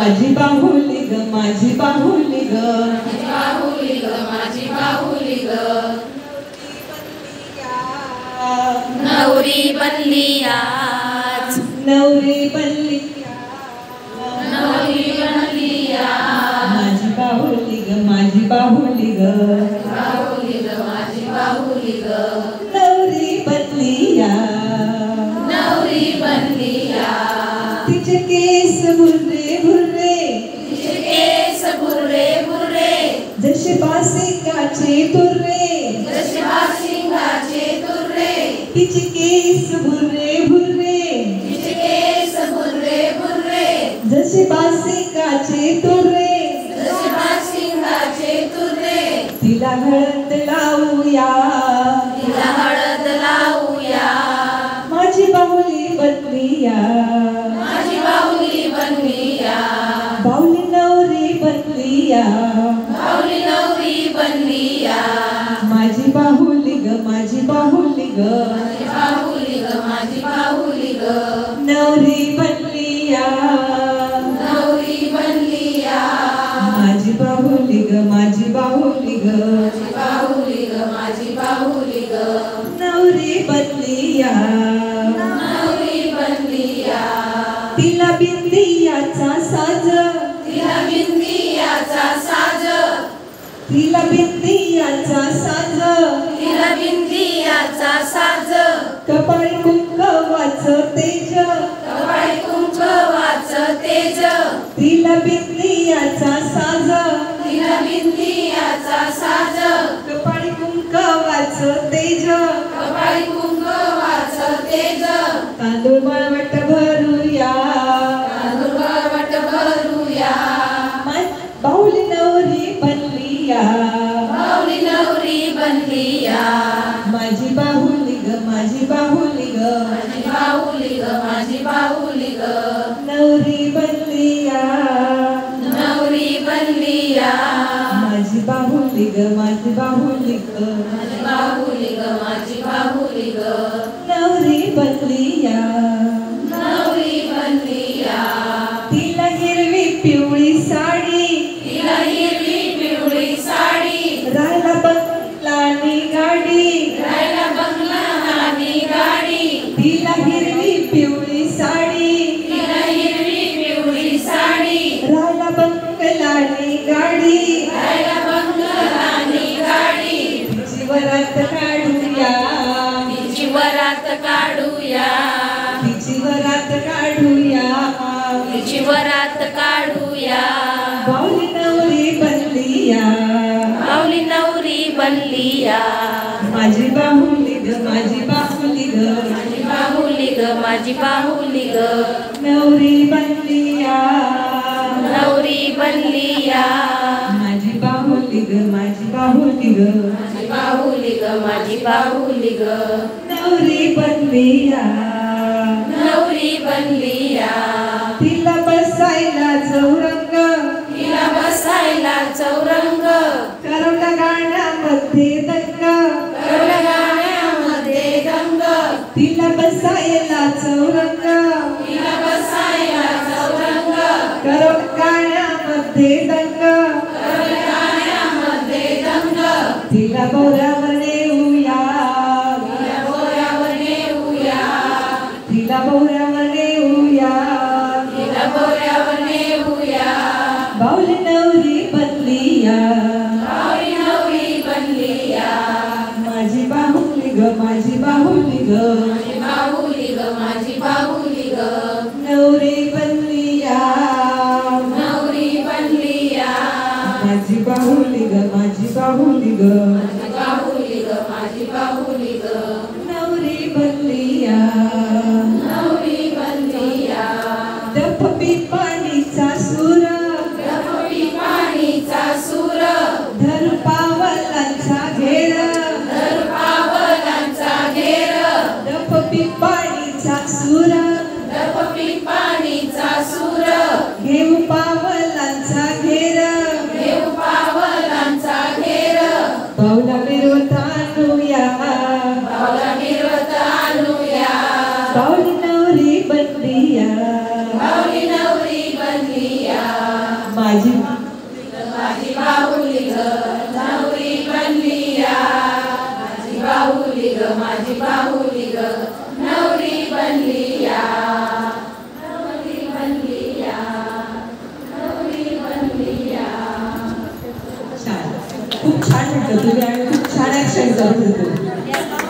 माझी बाहुली ग माझी बाहुली ग माझी बाहुली ग नवरी बनली आज नवरी बनली नवरी बनली आज माझी बाहुली ग माझी बाहुली ग माझी बाहुली ग नवरी बनली नवरी बनली तिचे केस भुर्रे भुर्रे तिचे केस भुर्रे भुर्रे जसे बासिंगाचे तुर्रे जसे बाशिंगाचे तुर्रे तिचे केस भुर्रे भुर्रे तिचे केस भुर्रे भुर्रे जसे बासिंगाचे तुर्रे जसे बाशिंगाचे तुर्रे तिला हळद लावूया तिला हळद लावूया माझी बाहुली बनली माझी बाहुली बनली बाहुली नवरी बनली बाहुली नवरी बनली माझी बाहुली ग माझी बाहुली ग माझी बाहुली ग माझी बाहुली ग नवरी बनली नवरी बनली माझी बाहुली ग माझी बाहुली ग माझी बाहुली ग माझी बाहुली ग नवरी बनली नवरी बनली तिला बिंदियाचा साज तिला बिंदियाचा साज तिला बिंदियाचा साज तिला बिंदियाचा साज कपाळी कुंकवाचं तेज कपाळी कुंकवाचं तेज तिला बिंदियाचा साज तिला बिंदियाचा साज कपाळी कुंकवाचं तेज कपाळी कुंकवाचं तेज तांदूळ मळवट भरूया तांदूळवट भरूया बाहुली नवरी बनली बाहुली नवरी बनली माझी बाहुली ग माझी बाहुली ग माझी बाहुली ग माझी बाहुली ग नवरी बनली नवरी बनली माझी बाहुली ग माझी बाहुली ग माझी बाहुली ग माझी बाहुली ग नवरी बनली नवरी बनली तिला हिरवी पिवळी साडी तिला हिरवी पिवळी साडी राहिला बंगलानी गाडी राहिला बंगला आणि गाडी तिला हिरवी पिवळी साडी तिला हिरवी पिवळी साडी राहिला बंगलानी गाडी राहिला बंगला आणि गाडी तिची वरात काढूया तिची वरात काढूया तिची वरात काढूया तिची वरात काढूया बाहुली नवरी बनली बाहुली नवरी बनली माझी बाहुली ग माझी बाहुली ग माझी बाहुली ग माझी बाहुली ग नवरी बनली नवरी बनली माझी बाहुली ग माझी बाहुली ग माझी बाहुली ग माझी बाहुली ग नवरी बनली नवरी बनली तिला बसायला चौरंग तिला बसायला चौरंग करवला गाण्यामध्ये दंग करवला गाण्यामध्ये दंग तिला बसायला चौरंग तिला बसायला चौरंग करवला गाण्यामध्ये दंग करवला गाण्यामध्ये दंग तिला बोरावर नेऊया तिला बोऱ्यावर नेऊया तिला बोरावर नेऊया तिला बोऱ्यावर नेऊया बाहुली नवरी बनली बाहुली नवरी बनली माझी बाहुली ग माझी बाहुली ग माझी बाहुली ग माझी बाहुली ग नवरी बनली नवरी बनली माझी बाहुली ग माझी बाहुली ग माझी बाहुली ग माझी बाहुली ग नवरी बनली नवरी बनली दफबी पाणीचा सूर दफबी पाणीचा सूर धर पावलांचा घेर धर पावलांचा घेर दफबी पाणीचा सूर दफबी पाणीचा सूर घेऊ पावलांचा घेर देव पावलांचा घेर पावला मिरवत आणूया पावला मिरवत आणूया बाहुली नवरी बनली बाहुली नवरी बनली माझी माझी बाहुली ग नवरी बनली या माझी बाहुली ग माझी बाहुली ग नवरी बनली या नवरी बनली या नवरी बनली या. छान, खूप छान म्हटलं तुम्ही आणि खूप छान ऍक्शन करत होते.